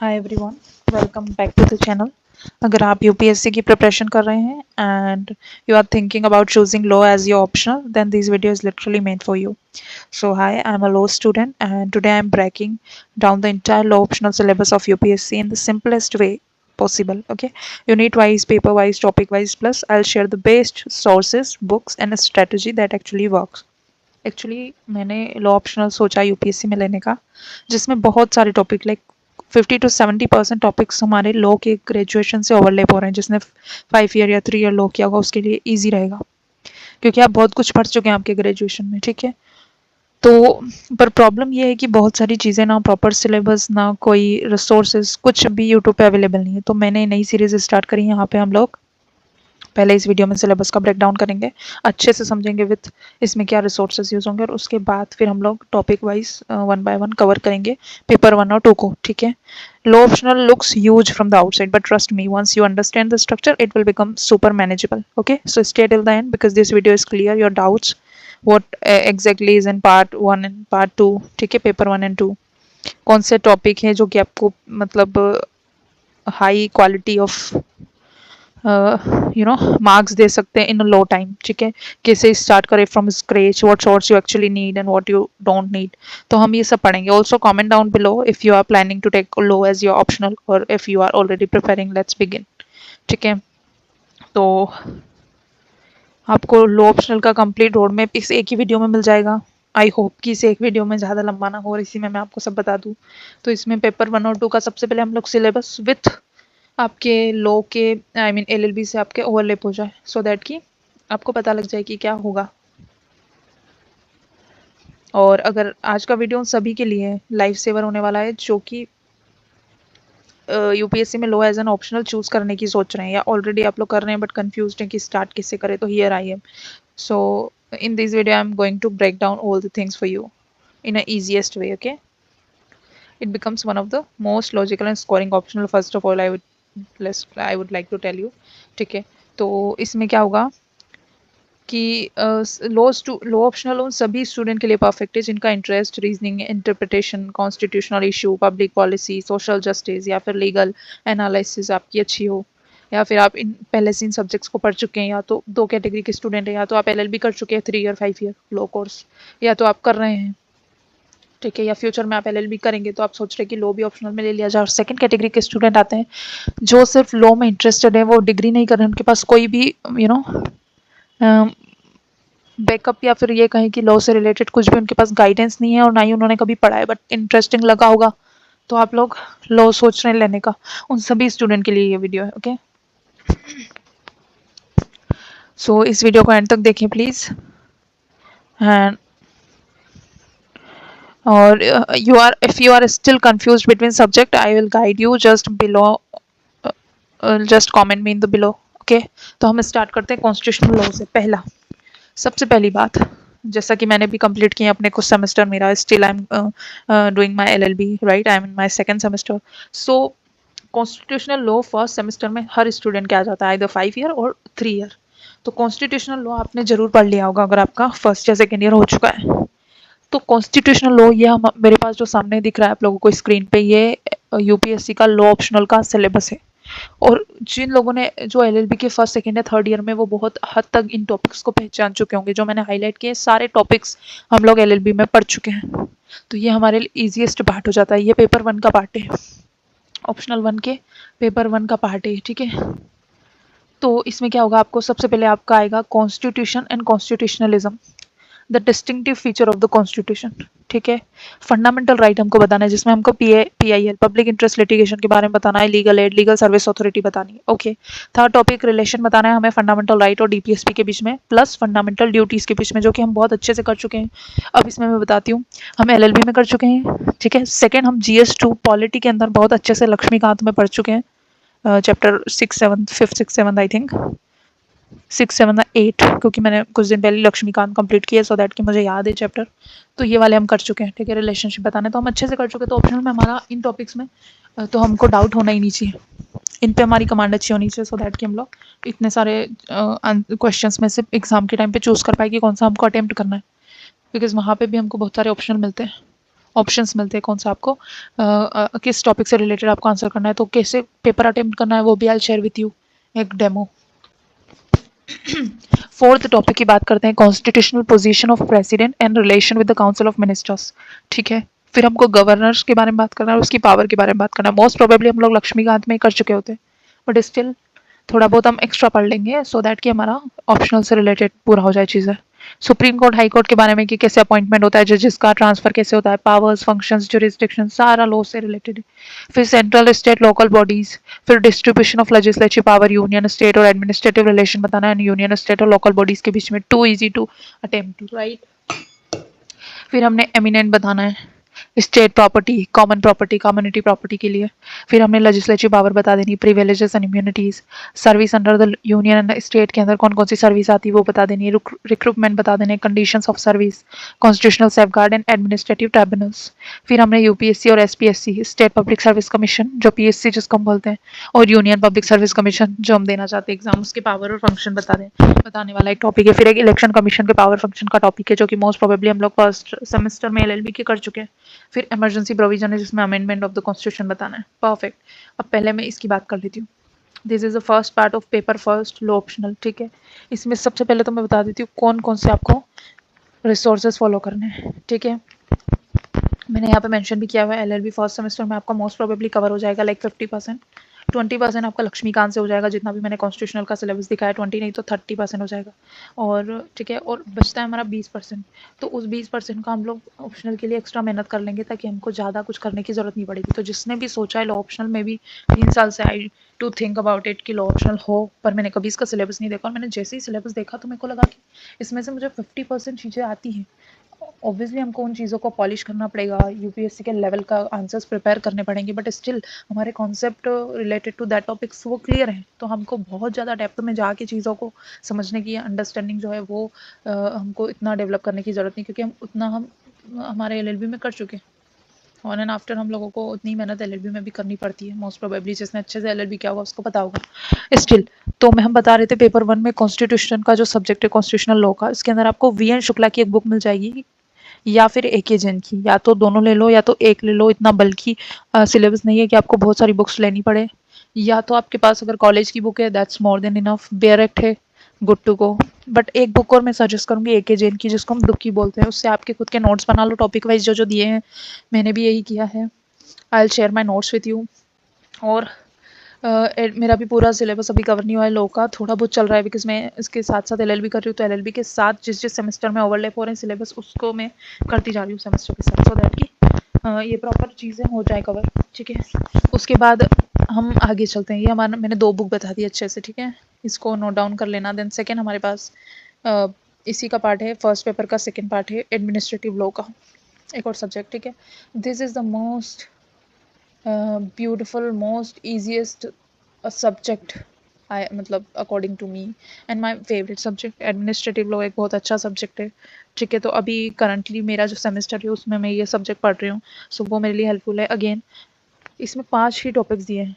Hi everyone, welcome back to the channel. अगर आप UPSC की प्रिपरेशन कर रहे हैं and you are thinking about choosing law as your optional, then this video is literally made for you. So hi, I'm a law student and today I'm breaking down the entire law optional syllabus of UPSC in the simplest way possible. Okay, unit wise, paper wise, topic wise, plus I'll share the best sources, books and a strategy that actually works. Actually मैंने law optional सोचा UPSC में लेने का, जिसमें बहुत सारे topic like 50 to 70% topics हमारे law के ग्रेजुएशन से ओवरलैप हो रहे हैं. जिसने 5 ईयर या 3 ईयर लॉ किया होगा उसके लिए ईजी रहेगा, क्योंकि आप बहुत कुछ पढ़ चुके हैं आपके ग्रेजुएशन में. ठीक है, तो पर प्रॉब्लम ये है कि बहुत सारी चीज़ें ना प्रॉपर सिलेबस ना कोई रिसोर्सेज कुछ भी यूट्यूब पे अवेलेबल नहीं है. तो मैंने नई सीरीज स्टार्ट करी है. यहाँ पे हम लोग पहले इस वीडियो में सिलेबस का ब्रेक डाउन करेंगे, अच्छे से समझेंगे विथ इसमें क्या रिसोर्सेज यूज होंगे, और उसके बाद फिर हम लोग topic wise one by one cover करेंगे पेपर 1 और 2 को. ठीक है, law optional looks huge from the outside, but trust me, once you understand the structure it will become super manageable. Okay, so stay till the end because this video is clear your doubts what exactly is in part 1 and part 2. ठीक है, paper 1 and 2 कौन से topic हैं जो कि आपको मतलब high quality of marks दे सकते हैं इन लो टाइम. ठीक है, कैसे स्टार्ट करें from scratch, what shorts you actually need and what you don't need. तो हम ये सब पढ़ेंगे. Also comment down below if you are planning to take law as your optional और if you are already preparing. Let's begin. ठीक है, तो आपको लो ऑप्शनल का कंप्लीट रोड मैप इस एक ही वीडियो में मिल जाएगा. आई होप कि इसे एक वीडियो में ज़्यादा लंबा ना हो और इसी में मैं आपको सब बता दूँ. तो इसमें पेपर 1 और 2 का सबसे पहले हम लोग सिलेबस विथ आपके लॉ के आई मीन एलएलबी से आपके ओवरलैप हो जाए, सो दैट कि आपको पता लग जाए कि क्या होगा. और अगर आज का वीडियो सभी के लिए लाइफ सेवर होने वाला है जो कि यूपीएससी में लो एज एन ऑप्शनल चूज करने की सोच रहे हैं या ऑलरेडी आप लोग कर रहे हैं बट कंफ्यूज हैं कि स्टार्ट किससे करें, तो here I am. So in this video I'm going to break down all the things for you in a easiest way. Okay, it becomes one of the most logical and scoring optional. First of all I would like to tell you. ठीक है, तो इसमें क्या होगा कि लो optional उन सभी student के लिए परफेक्ट है जिनका interest reasoning, interpretation, constitutional issue, public policy, social justice या फिर लीगल एनालिसिस आपकी अच्छी हो, या फिर आप इन पहले से इन सब्जेक्ट्स को पढ़ चुके हैं, या तो दो कैटेगरी के स्टूडेंट हैं, या तो आप एलएलबी कर चुके हैं 3 ईयर 5 ईयर लॉ कोर्स, या तो आप कर रहे हैं. ठीक है, या फ्यूचर में आप एलएलबी करेंगे तो आप सोच रहे हैं कि लॉ भी ऑप्शनल में ले लिया जाए. और सेकंड कैटेगरी के स्टूडेंट आते हैं जो सिर्फ लॉ में इंटरेस्टेड है, वो डिग्री नहीं कर रहे हैं, उनके पास कोई भी बैकअप या फिर ये कहें कि लॉ से रिलेटेड कुछ भी उनके पास गाइडेंस नहीं है और ना ही उन्होंने कभी पढ़ा है, बट इंटरेस्टिंग लगा होगा तो आप लोग लॉ सोच रहे हैं लेने का. उन सभी स्टूडेंट के लिए ये वीडियो है. ओके, सो इस वीडियो को एंड तक देखें प्लीज. एंड और if you are still confused between subject, I will guide you just below. just comment me in the below. Okay, तो हम स्टार्ट करते हैं कॉन्स्टिट्यूशनल लॉ से. सबसे पहली बात, जैसा कि मैंने भी कंप्लीट किया अपने कुछ सेमेस्टर, मेरा still I am doing my LLB, right, I am in my second semester. So constitutional law first semester में हर स्टूडेंट के आ जाता है, आइदर 5 ईयर और 3 ईयर. तो कॉन्स्टिट्यूशनल लॉ आपने जरूर पढ़ लिया होगा अगर आपका फर्स्ट या सेकेंड ईयर हो चुका है. तो कॉन्स्टिट्यूशनल लॉ ये हम मेरे पास जो सामने दिख रहा है आप लोगों को स्क्रीन पे, ये यूपीएससी का लॉ ऑप्शनल का सिलेबस है. और जिन लोगों ने जो एलएलबी के फर्स्ट सेकेंड या थर्ड ईयर में, वो बहुत हद तक इन टॉपिक्स को पहचान चुके होंगे. जो मैंने हाईलाइट किए सारे टॉपिक्स हम लोग एलएलबी में पढ़ चुके हैं, तो ये हमारे लिए ईजीएस्ट पार्ट हो जाता है. ये पेपर 1 का पार्ट है, ऑप्शनल 1 के पेपर 1 का पार्ट है. ठीक है, तो इसमें क्या होगा, आपको सबसे पहले आपका आएगा constitution and constitutionalism, the distinctive feature of the constitution. ठीक है, फंडामेंटल राइट हमको बताना है, जिसमें हमको पीआईएल पब्लिक इंटरेस्ट लिटिगेशन के बारे में बताना है, legal aid legal service authority बतानी है. ओके, थर्ड टॉपिक रिलेशन बताना है हमें फंडामेंटल राइट और डीपीएसपी के बीच में, प्लस फंडामेंटल ड्यूटीज के बीच में, जो कि हम बहुत अच्छे से कर चुके हैं. अब इसमें मैं बताती हूँ, हम एलएलबी में कर चुके हैं. ठीक है, सेकेंड हम जीएस2 पॉलिटी के अंदर बहुत अच्छे से लक्ष्मीकांत में पढ़ चुके हैं, चैप्टर 6 7 5 6 7 आई थिंक 6 7 8, क्योंकि मैंने कुछ दिन पहले लक्ष्मीकांत कंप्लीट किया, सो दैट कि मुझे याद है चैप्टर. तो ये वाले हम कर चुके हैं. ठीक है, रिलेशनशिप बताने तो हम अच्छे से कर चुके हैं. तो ऑप्शनल में हमारा इन टॉपिक्स में तो हमको डाउट होना ही नहीं चाहिए, इन पे हमारी कमांड अच्छी होनी चाहिए, सो दैट कि हम लोग इतने सारे क्वेश्चंस में से एग्जाम के टाइम पे चूज कर पाए कि कौन सा हमको अटेम्प्ट करना है, बिकॉज वहाँ पे भी हमको बहुत सारे ऑप्शनल मिलते हैं. ऑप्शंस मिलते हैं कौन सा आपको किस टॉपिक से रिलेटेड आपको आंसर करना है, तो कैसे पेपर अटेम्प्ट करना है वो भी आई शेयर विथ यू एक डेमो। फोर्थ टॉपिक की बात करते हैं, constitutional position of president and relation with the council of ministers. ठीक है, फिर हमको गवर्नर्स के बारे में बात करना है, उसकी पावर के बारे में बात करना है। मोस्ट प्रोबेबली हम लोग लक्ष्मीकांत में ही कर चुके होते हैं, बट स्टिल थोड़ा बहुत हम एक्स्ट्रा पढ़ लेंगे सो दैट कि हमारा ऑप्शनल से रिलेटेड पूरा हो जाए चीज़ें। सुप्रीम कोर्ट हाई कोर्ट के बारे में कि कैसे अपॉइंटमेंट होता है, जजेस का ट्रांसफर कैसे होता है, पावर्स फंक्शंस जुरिस्डिक्शन सारा लॉ से रिलेटेड है। फिर सेंट्रल स्टेट लोकल बॉडीज, फिर distribution of legislative power union state और एडमिनिस्ट्रेटिव रिलेशन बताना है यूनियन स्टेट और लोकल बॉडीज के बीच में, to easy to attempt to write. फिर हमने एमिनेंट बताना है, state property, common property, community property के लिए। फिर हमने लेजिस्लेटिव पावर बता देनी, privileges and immunities, service under the union and state के अंदर कौन कौन सी सर्विस आती है वो बता देनी, रिक्रूटमेंट बता देने, conditions of service, constitutional safeguard and administrative tribunals. फिर हमने यूपीएससी और SPSC, state public service commission जो पीएससी जिसको हम बोलते हैं, और यूनियन पब्लिक सर्विस कमीशन जो हम देना चाहते हैं एग्जाम, उसके पावर और फंक्शन बताने वाला एक टॉपिक है। फिर एक इलेक्शन कमीशन के पावर फंक्शन का टॉपिक है जो कि मोस्ट प्रोबेबली हम लोग फर्स्ट सेमेस्टर में एलएलबी के कर चुके हैं। फिर इमरजेंसी प्रोविजन है जिसमें अमेंडमेंट ऑफ द कॉन्स्टिट्यूशन बताना है। परफेक्ट, अब पहले मैं इसकी बात कर लेती हूँ। This is the first part of paper first low optional. ठीक है, इसमें सबसे पहले तो मैं बता देती हूँ कौन कौन से आपको रिसोर्सेज फॉलो करने हैं। ठीक है, मैंने यहाँ पे मेंशन भी किया हुआ है, एलएलबी फर्स्ट सेमेस्टर में आपका मोस्ट प्रोबेबली कवर हो जाएगा लाइक 50%। 20% आपका लक्ष्मीकांत से हो जाएगा, जितना भी मैंने कॉन्स्टिट्यूशनल का सिलेबस दिखाया, 20 नहीं तो 30% हो जाएगा। और ठीक है, और बचता है हमारा 20%। तो उस 20% का हम लोग ऑप्शनल के लिए एक्स्ट्रा मेहनत कर लेंगे ताकि हमको ज़्यादा कुछ करने की ज़रूरत नहीं पड़ेगी। तो जिसने भी सोचा है लॉ ऑप्शनल में भी 3 साल से आई टू थिंक अबाउट इट कि लॉ ऑप्शनल हो, पर मैंने कभी इसका सिलेबस नहीं देखा, और मैंने जैसे ही सिलेबस देखा तो मेरे को लगा कि इसमें से मुझे 50% चीज़ें आती हैं। ऑब्वियसली हमको उन चीज़ों को पॉलिश करना पड़ेगा, यूपीएससी के लेवल का आंसर्स प्रिपेयर करने पड़ेंगे, बट स्टिल हमारे concept related to that topics वो क्लियर हैं। तो हमको बहुत ज़्यादा डेप्थ में जाके चीज़ों को समझने की अंडरस्टैंडिंग जो है वो हमको इतना डेवलप करने की ज़रूरत नहीं, क्योंकि हम हमारे एलएलबी में कर चुके हैं। ऑन एंड आफ्टर हम लोगों को उतनी मेहनत एलएलबी में भी करनी पड़ती है मोस्ट प्रोबेबली, जिसने अच्छे से एलएलबी किया होगा उसको पता होगा। स्टिल तो हम बता रहे थे पेपर 1 में कॉन्स्टिट्यूशन का जो सब्जेक्ट है कॉन्स्टिट्यूशनल लॉ का, इसके अंदर आपको वी एन शुक्ला की एक बुक मिल जाएगी या फिर ए के जैन की, या तो दोनों ले लो या तो एक ले लो। इतना बल्कि सिलेबस नहीं है कि आपको बहुत सारी बुक्स लेनी पड़े। या तो आपके पास अगर कॉलेज की बुक है दैट्स मोर देन इनफ, बेयरेक्ट है, गुड टू गो। बट एक बुक और मैं सजेस्ट करूँगी ए के जैन की, जिसको हम दुखी बोलते हैं, उससे आपके खुद के नोट्स बना लो टॉपिक वाइज जो जो दिए हैं। मैंने भी यही किया है, I will share my notes with you. और मेरा भी पूरा सिलेबस अभी कवर नहीं हुआ है लॉ का, थोड़ा बहुत चल रहा है बिकॉज मैं इसके साथ साथ एलएलबी कर रही हूँ, तो एलएलबी के साथ जिस जिस सेमेस्टर में ओवरलैप हो रहे हैं सिलेबस उसको मैं करती जा रही हूँ सेमेस्टर के साथ, सो दैट कि ये प्रॉपर चीज़ें हो जाए कवर। ठीक है, उसके बाद हम आगे चलते हैं। ये हमारा मैंने 2 बुक बता दी अच्छे से, ठीक है, इसको नोट डाउन कर लेना। देन सेकेंड हमारे पास इसी का पार्ट है, फर्स्ट पेपर का सेकेंड पार्ट है एडमिनिस्ट्रेटिव लॉ का, एक और सब्जेक्ट। ठीक है, this is the most beautiful most easiest subject, I मतलब according to me and my favourite subject. Administrative law एक बहुत अच्छा सब्जेक्ट है। ठीक है, तो अभी करंटली मेरा जो सेमेस्टर है उसमें मैं ये सब्जेक्ट पढ़ रही हूँ, सो वो मेरे लिए हेल्पफुल है। अगेन इसमें 5 ही टॉपिक्स दिए हैं,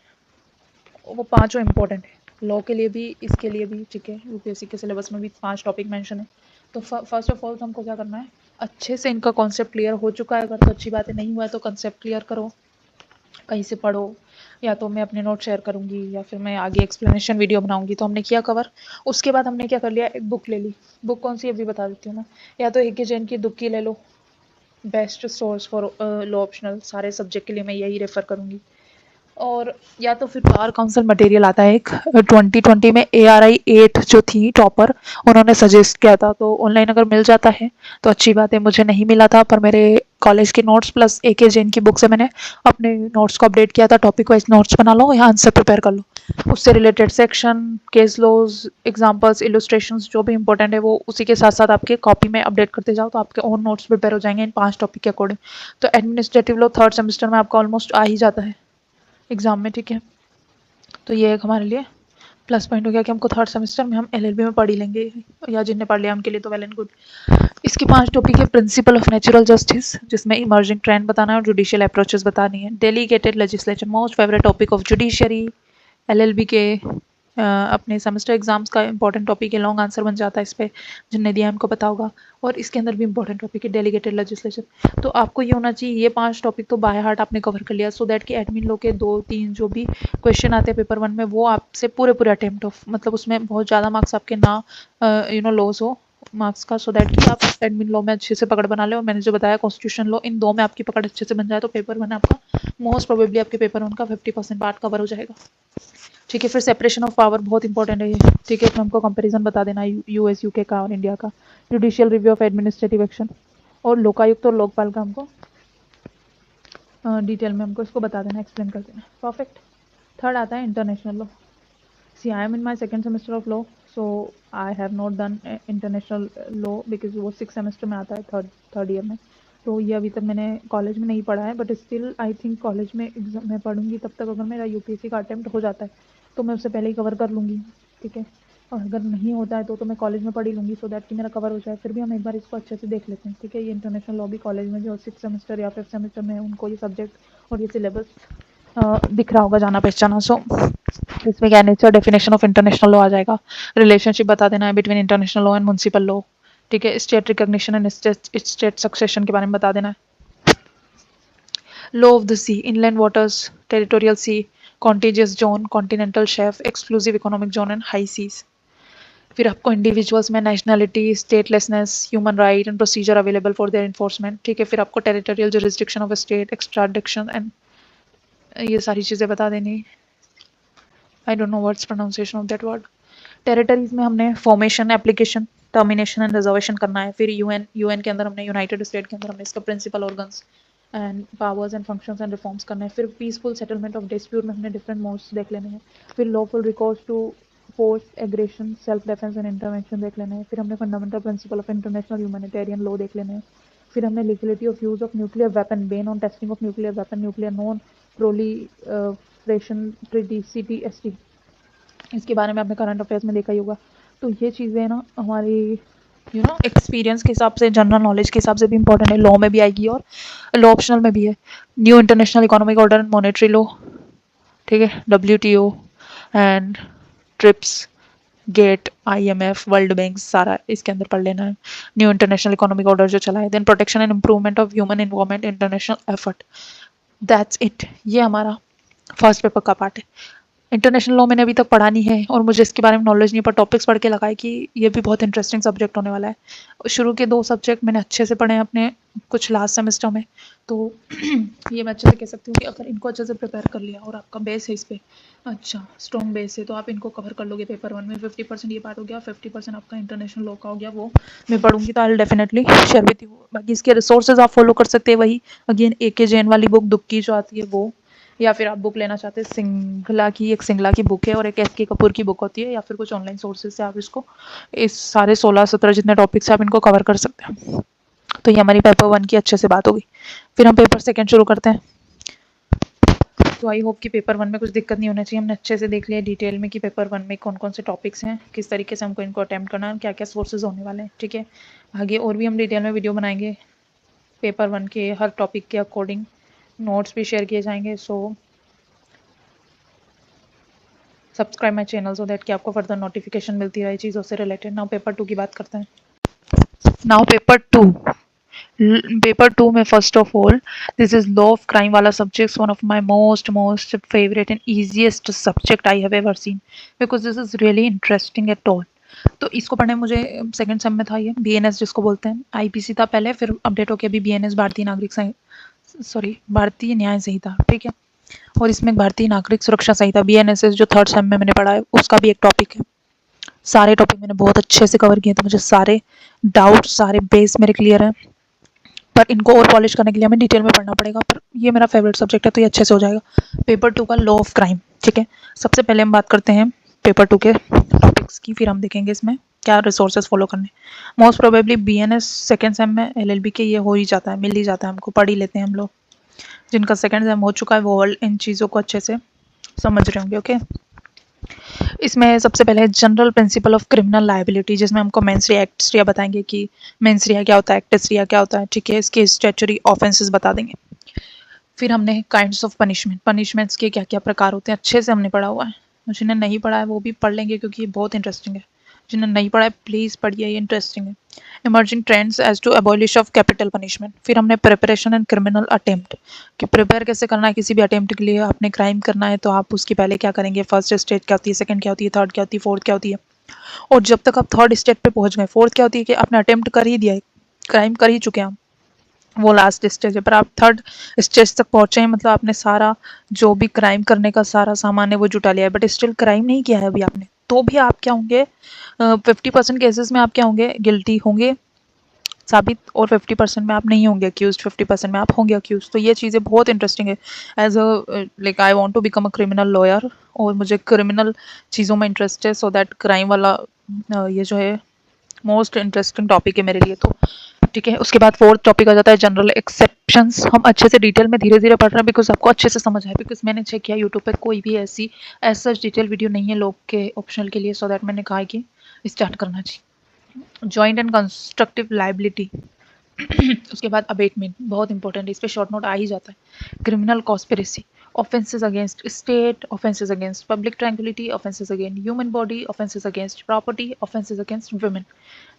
वो 5 इंपॉर्टेंट है लॉ के लिए भी इसके लिए भी। ठीक है, यूपीएससी के सिलेबस में भी 5 टॉपिक मेंशन है। तो फर्स्ट ऑफ ऑल तो हमको क्या करना है, अच्छे से इनका कॉन्सेप्ट क्लियर हो चुका है अगर तो अच्छी बात है, नहीं हुआ है तो कॉन्सेप्ट क्लियर करो, कहीं से पढ़ो, या तो मैं अपने नोट शेयर करूँगी या फिर मैं आगे एक्सप्लेनेशन वीडियो बनाऊँगी। तो हमने किया कवर। उसके बाद हमने क्या कर लिया, एक बुक ले ली। बुक कौन सी अभी बता देती हूँ मैं, या तो ए के जैन की दुक्की ले लो, best source for law optional, सारे सब्जेक्ट के लिए मैं यही रेफर करूँगी। और या तो फिर बार काउंसिल मटेरियल आता है एक 2020 में ARI 8 जो थी टॉपर, उन्होंने सजेस्ट किया था, तो ऑनलाइन अगर मिल जाता है तो अच्छी बात है। मुझे नहीं मिला था, पर मेरे कॉलेज के नोट्स प्लस ए के जैन की बुक से मैंने अपने नोट्स को अपडेट किया था। टॉपिक वाइज नोट्स बना लो, यहाँ आंसर प्रिपेयर कर लो, उससे related section, case laws, examples, illustrations जो भी इंपॉर्टेंट है वो उसी के साथ साथ आपके कॉपी में अपडेट करते जाओ, तो आपके ओन नोट्स प्रिपेयर हो जाएंगे इन 5 टॉपिक के अकॉर्डिंग। तो एडमिनिस्ट्रेटिव लॉ थर्ड सेमेस्टर में आपका ऑलमोस्ट आ ही जाता है एग्जाम में। ठीक है, तो ये एक हमारे लिए प्लस पॉइंट हो गया कि हमको थर्ड सेमेस्टर में हम एलएलबी में पढ़ ही लेंगे, या जिनने पढ़ लिया उनके लिए तो वेल एंड गुड। इसके 5 टॉपिक है, प्रिंसिपल ऑफ नेचुरल जस्टिस जिसमें इमर्जिंग ट्रेंड बताना है और जुडिशियल अप्रोचेस बतानी है, delegated legislature most favourite topic of judiciary LLB के, अपने सेमेस्टर एग्जाम्स का इंपॉर्टेंट टॉपिक है, लॉन्ग आंसर बन जाता है इस पे, जिनने दिया है उनको पता होगा। और इसके अंदर भी इंपॉर्टेंट टॉपिक है डेलीगेटेड लेजिस्लेशन। तो आपको ये होना चाहिए, ये 5 टॉपिक तो बाय हार्ट आपने कवर कर लिया, सो दैट कि एडमिन लो के 2-3 जो भी क्वेश्चन आते हैं पेपर 1 में वो आपसे पूरे पूरे अटेम्प्ट हो, मतलब उसमें बहुत ज़्यादा मार्क्स आपके ना लॉस हो मार्क्स का, सो दैट कि आप एडमिन लॉ में अच्छे से पकड़ बना ले। और मैंने जो बताया कॉन्स्टिट्यूशन लॉ, इन 2 में आपकी पकड़ अच्छे से बन जाए तो पेपर 1 आपका मोस्ट प्रोबेबली आपके पेपर 1 का 50% पार्ट कवर हो जाएगा। ठीक है, फिर सेपरेशन ऑफ पावर बहुत इंपॉर्टेंट है ये। ठीक है, इसमें हमको कंपैरिजन बता देना है यूएस यूके का और इंडिया का, judicial review of administrative action, और लोकायुक्त और लोकपाल का हमको डिटेल में हमको इसको बता देना, एक्सप्लेन कर देना। परफेक्ट। थर्ड आता है international law. See I am in my second semester of law, so I have not done international law because वो 6 सेमेस्टर में आता है, थर्ड ईयर में। तो ये अभी तक मैंने कॉलेज में नहीं पढ़ा है, but still I think college में एग्जाम मैं पढ़ूंगी तब तक अगर मेरा यूपीएससी का अटेम्प्ट हो जाता है तो मैं उससे पहले ही कवर कर लूँगी। ठीक है, और अगर नहीं होता है तो मैं कॉलेज में पढ़ ही लूँगी, सो दैट कि मेरा कवर हो जाए। फिर भी हम एक बार इसको अच्छे से देख लेते हैं। ठीक है, ये इंटरनेशनल लॉ भी कॉलेज में जो 6 सेमेस्टर या 5th सेमेस्टर में उनको ये सब्जेक्ट और ये सिलेबस दिख रहा होगा, जाना पहचाना। सो इसमें क्या nature, definition of international law आ जाएगा, रिलेशनशिप बता देना है between international law and municipal law. ठीक है, state recognition and state succession के बारे में बता देना है। Law of the sea, inland waters, territorial sea, contiguous zone, continental shelf, exclusive economic zone and high seas. फिर आपको इंडिविजुअल्स में nationality, statelessness, human right and procedure available for their enforcement. ठीक है, फिर आपको territorial jurisdiction of state, extradition and ये सारी चीज़ें बता देनी। I don't know what's pronunciation of that word. Territories में हमने formation, application, termination and reservation करना है। फिर यूएन के अंदर हमने, यूनाइटेड स्टेट के अंदर हमने इसका principal organs and powers and functions and reforms करना है। फिर पीसफुल सेटलमेंट ऑफ डिस्प्यूट में हमने डिफरेंट मोड्स देख लेने हैं। फिर lawful recourse to force, aggression, self defence and intervention देख लेने हैं। फिर हमने fundamental principle of international humanitarian law देख लेने हैं। फिर हमने legality of use of nuclear weapon, ban on testing of nuclear weapon, nuclear non proliferation treaty, CTST, इसके बारे में आपने करंट अफेयर्स में देखा ही होगा। तो ये चीज़ें ना हमारी एक्सपीरियंस के हिसाब से, जनरल नॉलेज के हिसाब से भी इंपॉर्टेंट है, लॉ में भी आएगी और लॉ ऑप्शनल में भी है। New international economic order and monetary law, ठीक है, WTO and TRIPS, GATT, IMF, World Bank, सारा इसके अंदर पढ़ लेना है। न्यू इंटरनेशनल इकोनॉमिक ऑर्डर जो चला है, then protection and improvement of human environment, international effort. That's it, ये हमारा फर्स्ट पेपर का पार्ट है। इंटरनेशनल लॉ मैंने अभी तक पढ़ा नहीं है और मुझे इसके बारे में नॉलेज नहीं, पर टॉपिक्स पढ़ के लगा है कि ये भी बहुत इंटरेस्टिंग सब्जेक्ट होने वाला है। शुरू के 2 सब्जेक्ट मैंने अच्छे से पढ़े हैं अपने कुछ लास्ट सेमेस्टर में, तो ये मैं अच्छे से कह सकती हूँ कि अगर इनको अच्छे से प्रिपेयर कर लिया और आपका बेस है इस पर अच्छा स्ट्रॉन्ग बेस है, तो आप इनको कवर कर लोगे पेपर 1 में। 50% ये पार्ट हो गया, 50% आपका इंटरनेशनल लॉ का हो गया, वो मैं पढ़ूंगी तो I will definitely share with you. बाकी इसके रिसोर्सेज आप फॉलो कर सकते हैं, वही अगेन AK जैन वाली बुक दुक्की जो आती है वो, या फिर आप बुक लेना चाहते हैं सिंगला की, एक सिंगला की बुक है और एक SK कपूर की बुक होती है, या फिर कुछ ऑनलाइन सोर्सेज से आप इसको, इस सारे 16-17 जितने टॉपिक्स हैं आप इनको कवर कर सकते हैं। तो ये हमारी पेपर 1 की अच्छे से बात होगी। फिर हम पेपर 2 शुरू करते हैं। तो आई होप कि पेपर 1 में कुछ दिक्कत नहीं होना चाहिए। हमने अच्छे से देख लिया डिटेल में कि पेपर 1 में कौन कौन से टॉपिक्स हैं, किस तरीके से हमको इनको अटैम्प्ट करना है, क्या क्या सोर्सेज होने वाले हैं। ठीक है, आगे और भी हम डिटेल में वीडियो बनाएंगे पेपर 1 के हर टॉपिक के अकॉर्डिंग, नोट्स भी शेयर किए जाएंगे। So subscribe my channel so that कि आपको फर्दर नोटिफिकेशन मिलती रहे चीज़ों से रिलेटेड। नाउ पेपर 2 की बात करते हैं। नाउ पेपर 2 में first of all this is law of crime वाला subject, one of my most favourite and easiest subject I have ever seen, because this is really interesting at all. तो इसको पढ़ने मुझे सेकंड सेम में था, ये BNS जिसको बोलते हैं, IPC था पहले, फिर अपडेट होकर अभी BNS भारतीय न्याय संहिता। ठीक है, और इसमें भारतीय नागरिक सुरक्षा संहिता BNSS जो थर्ड सेम में मैंने पढ़ा है उसका भी एक टॉपिक है। सारे टॉपिक मैंने बहुत अच्छे से कवर किए, तो मुझे सारे डाउट, सारे बेस मेरे क्लियर हैं, पर इनको और पॉलिश करने के लिए हमें डिटेल में पढ़ना पड़ेगा, पर ये मेरा फेवरेट सब्जेक्ट है तो ये अच्छे से हो जाएगा। पेपर 2 का लॉ ऑफ क्राइम। ठीक है, सबसे पहले हम बात करते हैं पेपर 2 के टॉपिक्स की, फिर हम देखेंगे इसमें क्या रिसोर्सेज फॉलो करने। Most probably BNS second same में LLB के ये हो ही जाता है, मिल ही जाता है, हमको पढ़ ही लेते हैं हम लोग। जिनका सेकेंड सेम हो चुका है वो वर्ल्ड इन चीज़ों को अच्छे से समझ रहे होंगे। ओके, इसमें सबसे पहले general principle of criminal liability, जिसमें हमको मेंस रिया एक्ट्स रिया बताएंगे कि मेंस रिया क्या होता है, एक्ट्स रिया क्या होता है। ठीक है, इसके स्टैट्यूटरी ऑफेंसेस बता देंगे। फिर हमने काइंड्स ऑफ पनिशमेंट्स के क्या क्या प्रकार होते हैं अच्छे से हमने पढ़ा हुआ है। जिन्हें नहीं पढ़ा है वो भी पढ़ लेंगे क्योंकि ये बहुत इंटरेस्टिंग है। जिन्हें नहीं पढ़ा है प्लीज़ पढ़िए, ये इंटरेस्टिंग है। Emerging trends as to abolish of capital punishment. फिर हमने प्रिपरेशन एंड क्रिमिनल अटेम्प्ट, कि प्रिपेयर कैसे करना है किसी भी अटेम्प्ट के लिए। आपने क्राइम करना है तो आप उसकी पहले क्या करेंगे, फर्स्ट स्टेज क्या होती है, सेकंड क्या होती है, थर्ड क्या होती है, फोर्थ क्या होती है। और जब तक आप थर्ड स्टेज पे पहुंच गए, फोर्थ क्या होती है कि आपने अटेम्प्ट कर ही दिया है, क्राइम कर ही चुके हैं आप, वो लास्ट स्टेज है। पर आप थर्ड स्टेज तक पहुंचे हैं, मतलब आपने सारा जो भी क्राइम करने का सारा सामान है वो जुटा लिया है, बट स्टिल क्राइम नहीं किया है अभी आपने, तो भी आप क्या होंगे, 50% केसेस में आप क्या होंगे, गिल्टी होंगे साबित, और 50% में आप नहीं होंगे अक्यूज, 50% में आप होंगे अक्यूज। तो ये चीज़ें बहुत इंटरेस्टिंग है। As a like I want to become a criminal lawyer, और मुझे क्रिमिनल चीज़ों में इंटरेस्ट है, सो दैट क्राइम वाला ये जो है मोस्ट इंटरेस्टिंग टॉपिक है मेरे लिए। तो ठीक है, उसके बाद फोर्थ टॉपिक आ जाता है जनरल एक्सेप्शंस। हम अच्छे से डिटेल में धीरे धीरे पढ़ रहे हैं बिकॉज आपको अच्छे से समझ आए, बिकॉज मैंने चेक किया यूट्यूब पर कोई भी ऐसी ऐसा डिटेल वीडियो नहीं है लोग के ऑप्शनल के लिए, सो दैट मैंने कहा कि स्टार्ट करना चाहिए। जॉइंट एंड कंस्ट्रक्टिव लाइबिलिटी, उसके बाद अबेटमेंट बहुत इंपॉर्टेंट है, इस पर शॉर्ट नोट आ ही जाता है। Criminal conspiracy, offenses against state, offenses against public tranquility, offenses against human body, offenses against property, offenses against women.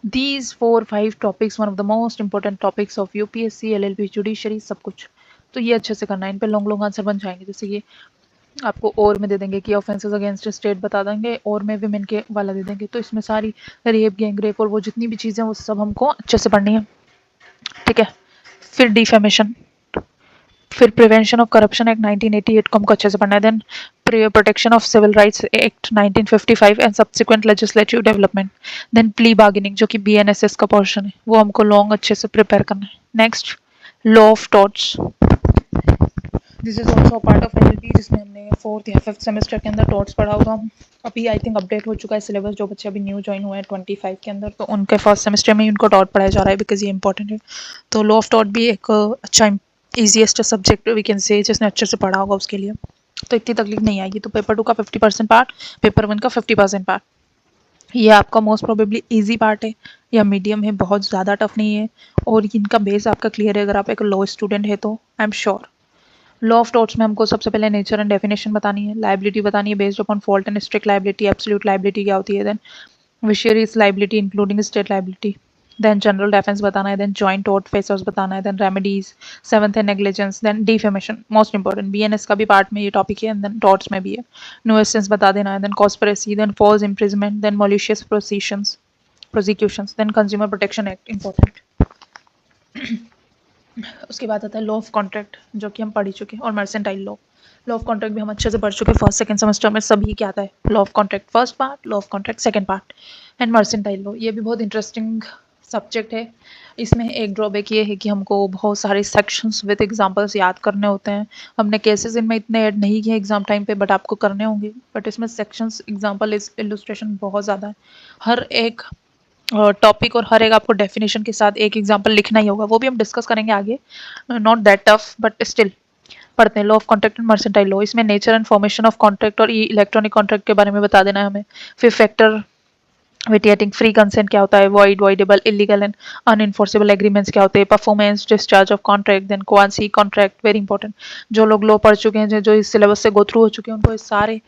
These 4-5 topics one of the most important topics of UPSC, LLB, judiciary, सब कुछ। तो ये अच्छे से करना है, इन पे long long answer बन जाएंगे। जैसे ये आपको और में दे देंगे कि ऑफेंसेस अगेंस्ट स्टेट बता देंगे, और में विमेन के वाला दे देंगे, तो इसमें सारी रेप गैंग रेप और वो जितनी भी चीज़ें वो सब हमको अच्छे से पढ़नी है। ठीक है, फिर डिफेमेशन, फिर प्रिवेंशन ऑफ करप्शन एक्ट 1988 को हमको अच्छे से पढ़ना है। Then protection of civil rights act 1955 and subsequent legislative development. Then plea bargaining जो कि BNSS का पोर्शन है, वो हमको लॉन्ग अच्छे से प्रिपेयर करना है। Next law of torts, this is also part of LLB, जिसमें हमने फोर्थ या फिफ्थ सेमेस्टर के अंदर टॉर्ट्स पढ़ा होगा। अभी आई थिंक अपडेट हो चुका है सिलेबस, जो बच्चे अभी न्यू ज्वाइन हुए हैं 25 के अंदर, तो उनके फर्स्ट सेमेस्टर में ही उनको टॉर्ट पढ़ाया जा रहा है बिकॉज ये इंपॉर्टेंट है। तो लॉ ऑफ टॉर्ट भी एक अच्छा easiest subject we can say, जिसने अच्छे से पढ़ा होगा उसके लिए तो इतनी तकलीफ नहीं आएगी। तो पेपर 2 का 50% पार्ट, पेपर 1 का 50% पार्ट, ये आपका मोस्ट प्रोबेबली इजी पार्ट है या मीडियम है, बहुत ज़्यादा टफ नहीं है, और इनका बेस आपका क्लियर है अगर आप एक लॉ स्टूडेंट है तो I am sure. Law of torts में हमको सबसे पहले नेचर एंड डेफिनेशन बतानी है, लाइबिलिटी बतानी है based upon fault and strict liability, absolute liability क्या होती है, then vicarious liability including state liability, then general defence बताना है, देन जॉइंट टॉर्ट फेसर्स बताना है, देन रेमेडीज, सेवंथ है negligence, then defamation most important, BNS का भी पार्ट में ये टॉपिक है, एंड देन टॉर्ट्स में भी है। नुएसेंस बता देना है, then conspiracy, then false imprisonment, then malicious prosecutions, then consumer protection act important. उसके बाद आता है लॉ ऑफ कॉन्ट्रैक्ट जो कि हम पढ़ ही चुके हैं, और mercantile law. Law of contract भी हम अच्छे से पढ़ चुके हैं, फर्स्ट सेकंड सेमेस्टर में सभी क्या आता है, law of contract first part, law of contract second part, and mercantile law. ये भी बहुत इंटरेस्टिंग सब्जेक्ट है। इसमें एक ड्रॉबैक ये है कि हमको बहुत सारे सेक्शंस विद एग्जांपल्स याद करने होते हैं। हमने केसेस इनमें इतने ऐड नहीं किए एग्जाम टाइम पे, बट आपको करने होंगे। बट इसमें सेक्शंस एग्जांपल इलस्ट्रेशन बहुत ज़्यादा है, हर एक टॉपिक और हर एक आपको डेफिनेशन के साथ एक एग्जांपल लिखना ही होगा, वो भी हम डिस्कस करेंगे आगे, not that tough but still. पढ़ते हैं law of contract and mercantile law. इसमें nature and formation of contract और इलेक्ट्रॉनिक कॉन्ट्रैक्ट के बारे में बता देना है हमें। फिर फैक्टर वेटिएटिंग, फ्री कंसेंट क्या होता है, void, voidable, illegal and unenforceable agreements क्या होते हैं, performance, discharge of contract, then quasi contract, very important. जो लोग लॉ पढ़ चुके हैं, जो इस सिलेबस से गो थ्रू हो चुके हैं, उनको इस सारे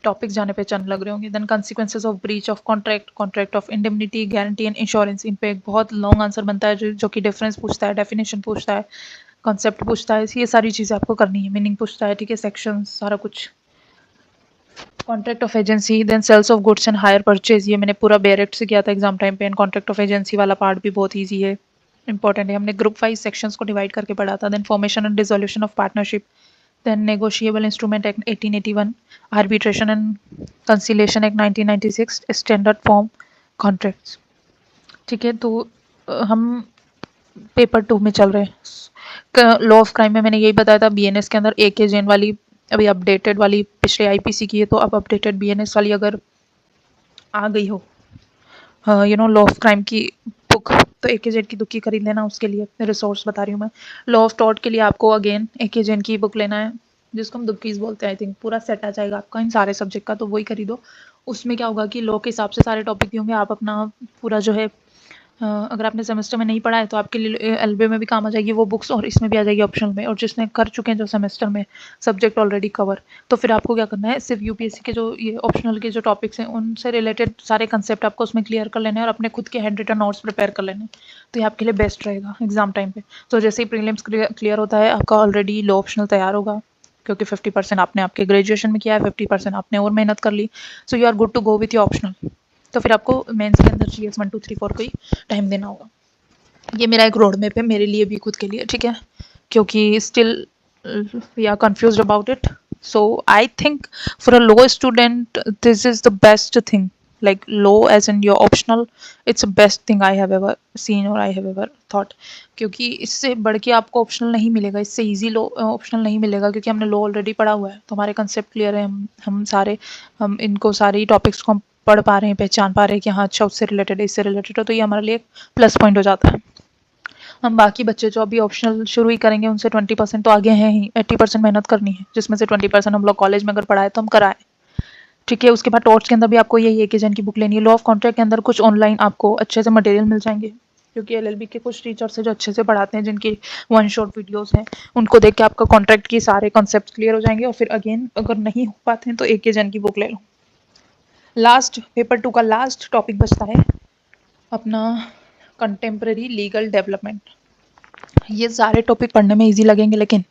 टॉपिक जाने पहचान लग रहे होंगे। Then consequences of breach of contract, contract of indemnity, guarantee and insurance, इन पे एक बहुत लॉन्ग आंसर बनता है जो कि डिफरेंस पूछता है, डेफिनेशन पूछता है, कॉन्सेप्ट पूछता है, ये सारी चीज़ें आपको करनी है, मीनिंग पूछता है, ठीक है, सेक्शन सारा कुछ। Contract of agency, then sales of goods and hire purchase, ये मैंने पूरा बेरेक्ट से किया था एग्जाम टाइम पे, एंड कॉन्ट्रैक्ट ऑफ एजेंसी वाला पार्ट भी बहुत ईजी है, इंपॉर्टेंट है, हमने ग्रुप वाइज सेक्शंस को डिवाइड करके पढ़ा था। Then formation and dissolution of partnership, then negotiable instrument act 1881, arbitration and conciliation act 1996, standard form contracts. ठीक है, तो हम पेपर 2 में चल रहे हैं। लॉ ऑफ क्राइम में मैंने यही बताया था, BNS के अंदर AK जैन वाली अभी अपडेटेड वाली पिछले IPC की है, तो अब अपडेटेड BNS वाली अगर आ गई हो, लॉ ऑफ क्राइम की बुक, तो AK जैन की बुक की खरीद लेना, उसके लिए रिसोर्स बता रही हूँ मैं। लॉ ऑफ टॉर्ट के लिए आपको अगेन AK जैन की बुक लेना है, जिसको हम दुक्कीज बोलते हैं। आई थिंक पूरा सेट आ जाएगा आपका इन सारे सब्जेक्ट का, तो वही खरीदो। उसमें क्या होगा कि लॉ के हिसाब से सारे टॉपिक भी होंगे, आप अपना पूरा जो है अगर आपने सेमेस्टर में नहीं पढ़ा है तो आपके लिए एलबी में भी काम आ जाएगी वो बुक्स, और इसमें भी आ जाएगी ऑप्शनल में। और जिसने कर चुके हैं जो सेमेस्टर में सब्जेक्ट ऑलरेडी कवर, तो फिर आपको क्या करना है, सिर्फ यूपीएससी के जो ये ऑप्शनल के जो टॉपिक्स हैं उनसे रिलेटेड सारे कंसेप्ट आपको उसमें क्लियर कर लेने हैं और अपने खुद के हैंड रिटन नोट्स प्रिपेयर कर लेने हैं। तो ये आपके लिए बेस्ट रहेगा एग्जाम टाइम पे। तो जैसे ही प्रीलिम्स क्लियर होता है आपका ऑलरेडी लो ऑप्शनल तैयार होगा, क्योंकि 50% आपने आपके ग्रेजुएशन में किया है, 50% आपने और मेहनत कर ली, so you are good to go with your optional. तो फिर आपको मेंस के अंदर GS 1 2 3 4 को ही टाइम देना होगा। ये मेरा एक रोड मैप है मेरे लिए भी, खुद के लिए, ठीक है, क्योंकि still we are confused about it. So I think for a law student this is the best thing, like low as in your optional, it's the best thing I have ever seen or I have ever thought। क्योंकि इससे बढ़ के आपको optional नहीं मिलेगा, इससे easy लो optional नहीं मिलेगा, क्योंकि हमने लो ऑलरेडी पढ़ा हुआ है तो हमारे कंसेप्ट क्लियर है, हम इनको सारे टॉपिक्स को हम पढ़ पा रहे हैं, पहचान पा रहे हैं कि हाँ अच्छा उससे रिलेटेड है, इससे रिलेटेड है, तो ये हमारे लिए एक प्लस पॉइंट हो जाता है। हम बाकी बच्चे जो अभी ऑप्शनल शुरू ही करेंगे उनसे 20% तो आगे हैं ही, 80% मेहनत करनी है, जिसमें से 20% हम लोग कॉलेज में अगर पढ़ाए तो हम कराएं, ठीक है। उसके बाद टॉर्च के अंदर भी आपको यही एक जन की बुक लेनी है। लॉ ऑफ कॉन्ट्रैक्ट के अंदर कुछ ऑनलाइन आपको अच्छे से मटेरियल मिल जाएंगे, क्योंकि एलएलबी के कुछ टीचर्स हैं जो अच्छे से पढ़ाते हैं, जिनकी वन शॉट वीडियोस हैं, उनको देख के आपका कॉन्ट्रैक्ट की सारे कॉन्सेप्ट क्लियर हो जाएंगे। और फिर अगेन अगर नहीं हो पाते हैं तो एक जन की बुक ले लो। लास्ट पेपर 2 का लास्ट टॉपिक बचता है अपना कंटेम्प्रेरी लीगल डेवलपमेंट। ये सारे टॉपिक पढ़ने में इजी लगेंगे, लेकिन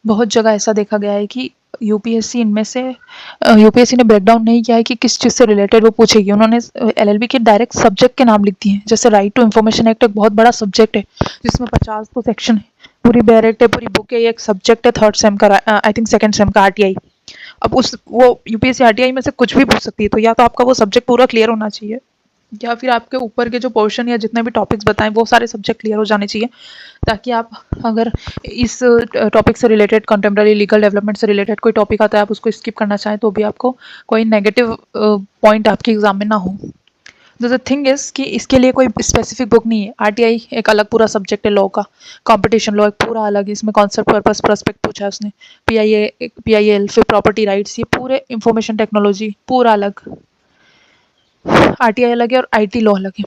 बहुत जगह ऐसा देखा गया है कि यूपीएससी ने ब्रेक डाउन नहीं किया है कि किस चीज़ से रिलेटेड वो पूछेगी। उन्होंने एलएलबी के डायरेक्ट सब्जेक्ट के नाम लिख दिए हैं। जैसे राइट टू इन्फॉर्मेशन एक्ट एक बहुत बड़ा सब्जेक्ट है जिसमें 50 तो सेक्शन है, पूरी बैरेक्ट है, पूरी बुक है, एक सब्जेक्ट है थर्ड सेम का, आई थिंक सेकंड सेम का, आरटीआई। अब उस वो यूपीएससी आरटीआई में से कुछ भी पूछ सकती है, तो या तो आपका वो सब्जेक्ट पूरा क्लियर होना चाहिए, या फिर आपके ऊपर के जो पोर्शन या जितने भी टॉपिक्स बताएं वो सारे सब्जेक्ट क्लियर हो जाने चाहिए, ताकि आप अगर इस टॉपिक से रिलेटेड, कंटेम्प्रेरी लीगल डेवलपमेंट से रिलेटेड कोई टॉपिक आता है आप उसको स्किप करना चाहें तो भी आपको कोई नेगेटिव पॉइंट आपके एग्जाम में ना हो। द थिंग इज कि इसके लिए कोई स्पेसिफिक बुक नहीं है। आरटीआई एक अलग पूरा सब्जेक्ट है लॉ का, कंपटीशन लॉ एक पूरा अलग है, इसमें कॉन्सेप्ट पर्पस प्रोस्पेक्ट पूछा है उसने, पीआईएल फिर प्रॉपर्टी राइट्स, ये पूरे इंफॉर्मेशन टेक्नोलॉजी पूरा अलग, आरटीआई अलग है और आईटी लॉ अलग है,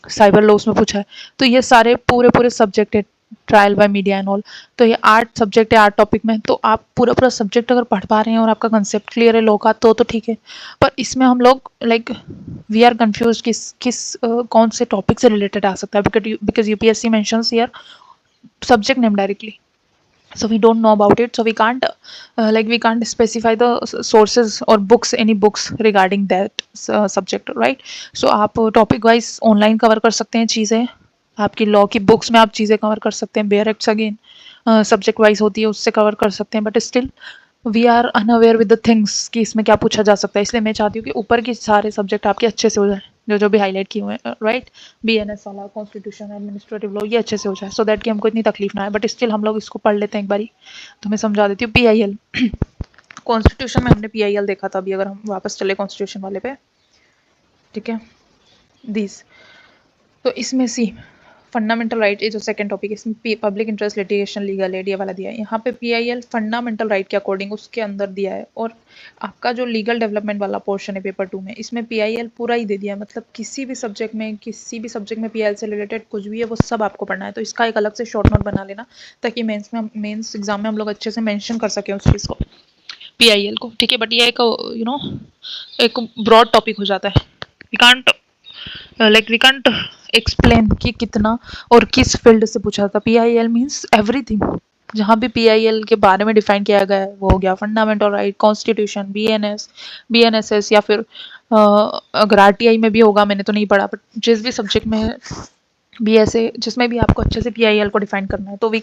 साइबर लॉ उसमें पूछा है। तो ये सारे पूरे पूरे सब्जेक्ट है, trial by media and all. तो ये 8 सब्जेक्ट है 8 टॉपिक में, तो आप पूरा पूरा सब्जेक्ट अगर पढ़ पा रहे हैं और आपका कंसेप्ट क्लियर है लॉ का तो ठीक है। पर इसमें हम लोग लाइक वी आर कंफ्यूज कौन से टॉपिक से रिलेटेड आ सकता है, because UPSC mentions here subject name directly, so we don't know about it, so we can't specify the sources or books, any books regarding that subject, right? So आप topic wise online cover कर सकते हैं चीज़ें, आपकी law की books में आप चीज़ें कवर कर सकते हैं, bare acts again subject wise होती है उससे कवर कर सकते हैं, but still we are unaware with the things कि इसमें क्या पूछा जा सकता है। इसलिए मैं चाहती हूँ कि ऊपर के सारे सब्जेक्ट आपके अच्छे से हो जाए, जो जो भी हाईलाइट किए हुए हैं, राइट, बीएनएस वाला, कॉन्स्टिट्यूशन, एडमिनिस्ट्रेटिव लॉ, ये अच्छे से हो जाए, सो दैट कि हमको इतनी तकलीफ ना आए। बट स्टिल हम लोग इसको पढ़ लेते हैं एक बारी, तो मैं समझा देती हूँ। पीआईएल कॉन्स्टिट्यूशन में हमने पीआईएल देखा था, अभी अगर हम वापस चले कॉन्स्टिट्यूशन वाले पे, ठीक है, दिस, तो इसमें सी फंडामेंटल राइट, ये जो सेकंड टॉपिक है इसमें public interest litigation legal aid ये वाला दिया है। यहाँ पे पीआईएल फंडामेंटल राइट के अकॉर्डिंग उसके अंदर दिया है, और आपका जो लीगल डेवलपमेंट वाला पोर्शन है पेपर 2 में, इसमें पीआईएल पूरा ही दे दिया है, मतलब किसी भी सब्जेक्ट में पीआईएल से रिलेटेड कुछ भी है वो सब आपको पढ़ना है। तो इसका एक अलग से शॉर्ट नोट बना लेना, ताकि मेंस एग्जाम में हम लोग अच्छे से मेंशन कर सकें उस चीज़ को, पीआईएल को, ठीक है। बट ये एक एक ब्रॉड टॉपिक हो जाता है, वी कांट एक्सप्लेन कि कितना और किस फील्ड से पूछा था। पीआईएल मीन्स एवरीथिंग, जहाँ भी पीआईएल के बारे में डिफाइन किया गया है वो हो गया फंडामेंटल राइट, कॉन्स्टिट्यूशन, बीएनएसएस, या फिर अगर आरटीआई में भी होगा, मैंने तो नहीं पढ़ा, बट जिस भी सब्जेक्ट में है, बीएसए, जिसमें भी आपको अच्छे से पीआईएल को डिफाइन करना है, तो we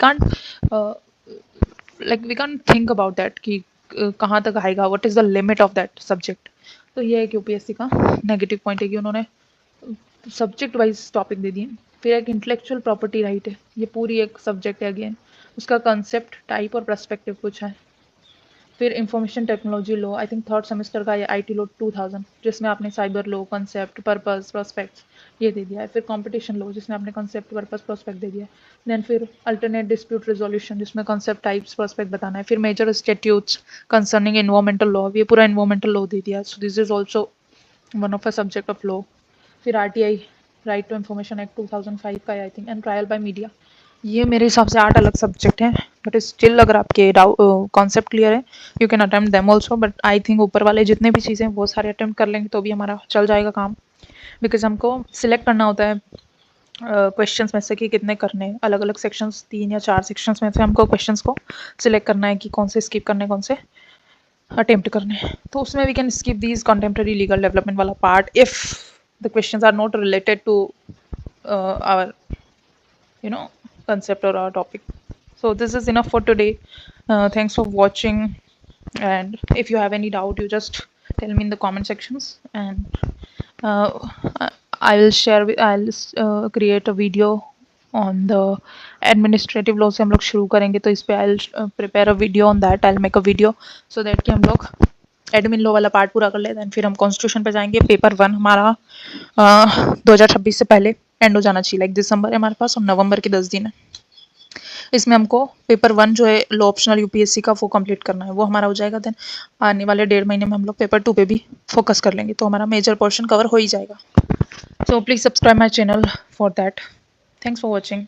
can't think about that कि कहाँ तक आएगा, what is the limit of that subject. तो ये एक यूपीएससी का नेगेटिव पॉइंट है कि उन्होंने सब्जेक्ट वाइज टॉपिक दे दिए। फिर एक इंटेलेक्चुअल प्रॉपर्टी राइट है, ये पूरी एक सब्जेक्ट है अगेन, उसका कंसेप्ट, टाइप और पर्सपेक्टिव पूछा है। फिर information technology law, I think third semester का, ये आईटी लॉ 2000, जिसमें आपने cyber law, concept, purpose, prospects ये दे दिया है। फिर कंपटीशन लॉ, जिसमें आपने कंसेप्ट, पर्पस, प्रोस्पेक्ट दे दिया है। देन फिर अल्टरनेट डिस्प्यूट रेजोल्यूशन, जिसमें कंसेप्ट, टाइप्स, प्रोस्पेक्ट बताना है। फिर major statutes concerning environmental law, ये पूरा एनवायरमेंटल लॉ दे दिया है, so this is also one of a subject of law. फिर RTI right to information act 2005 का है I think, and trial by media. ये मेरे हिसाब से 8 अलग सब्जेक्ट हैं, बट स्टिल अगर आपके कॉन्सेप्ट क्लियर है you can attempt them also, but I think ऊपर वाले जितने भी चीज़ें हैं वो सारे अटेम्प्ट कर लेंगे तो भी हमारा चल जाएगा काम, बिकॉज हमको सिलेक्ट करना होता है क्वेश्चंस में से कि कितने करने हैं। अलग अलग सेक्शंस 3 या 4 सेक्शंस में से हमको क्वेश्चंस को सिलेक्ट करना है कि कौन से स्किप करने हैं, कौन से अटेम्प्ट करने हैं। तो उसमें we can skip these contemporary legal development वाला part if the questions are not related to our concept or our topic. So this is enough for today. Thanks for watching, and if you have any doubt you just tell me in the comment sections, and I will share I'll create a video on the administrative law से हम लोग शुरू करेंगे, तो इस पे I'll prepare a video on that. I'll make a video so that कि हम लोग एडमिन लॉ वाला पार्ट पूरा कर ले, देन फिर हम कॉन्स्टिट्यूशन पे जाएंगे। पेपर 1 हमारा 2026 से पहले एंड हो जाना चाहिए, लाइक दिसंबर है हमारे पास और नवंबर के 10 दिन है। इसमें हमको पेपर 1 जो है लॉ ऑप्शनल यूपीएससी का वो कंप्लीट करना है, वो हमारा हो जाएगा। देन आने वाले 1.5 महीने में हम लोग पेपर 2 पे भी फोकस कर लेंगे, तो हमारा मेजर पोर्शन कवर हो ही जाएगा। So please subscribe my channel for that. Thanks for watching.